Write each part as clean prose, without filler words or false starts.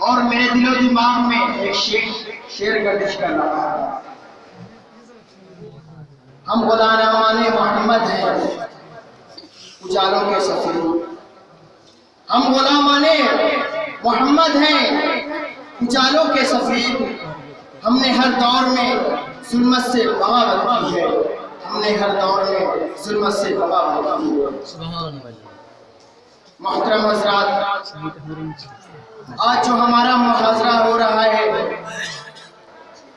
اور میرے دل و دماغ میں ایک شعر گردش کر رہا ہے. ہم غلامان محمد ہیں اجالوں کے سفیر. ہم غلامان محمد ہیں اجالوں کے سفیر. ہم نے ہر دور میں ظلمت سے بغاوت کی ہے. ہم نے ہر دور میں ظلمت سے بغاوت کی ہے. محترم حضرات، آج جو ہمارا محاضرہ ہو رہا ہے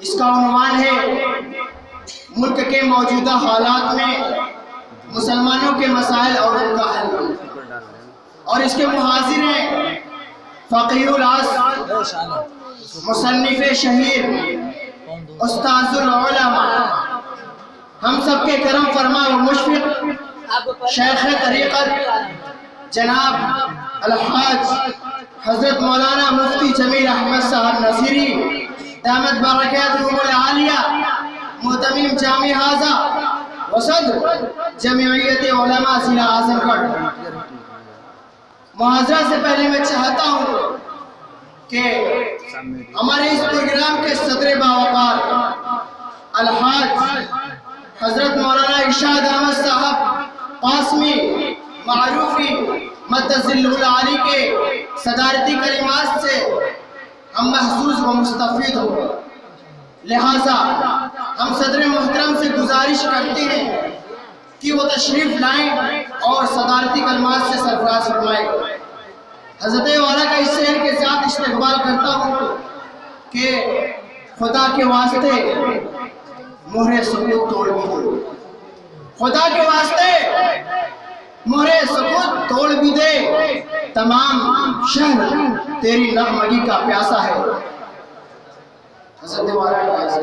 اس کا عنوان ہے ملک کے موجودہ حالات میں مسلمانوں کے مسائل اور ان کا حل. اور اس کے محاضر ہیں فقیر العصر، مصنف شہیر، استاذ العلماء، ہم سب کے کرم فرما و مشفق شیخ طریقت جناب الحاج حضرت مولانا مفتی جمیل احمد صاحب نصیری دامت برکاتہم العالیہ، محتمم جامع حاضہ وصدر جمعیت علماء ضلع اعظم گڑھ. محاضرہ سے پہلے میں چاہتا ہوں کہ ہمارے اس پروگرام کے صدر باوقار الحاج حضرت مولانا ارشاد احمد صاحب قاسمی معروفی مدظل العالی کے صدارتی کلمات سے ہم محظوظ و مستفید ہوں. لہٰذا ہم صدر محترم سے گزارش کرتے ہیں کہ وہ تشریف لائیں اور صدارتی کلمات سے سرفراز فرمائیں. حضرت والا کا اس شعر کے ساتھ استقبال کرتا ہوں کہ خدا کے واسطے مہر سکوت توڑ بھی دے. خدا کے واسطے مہر سکوت توڑ بھی دے. تمام شہر تیری نغمگی کا پیاسا ہے. حضرت والا کا اس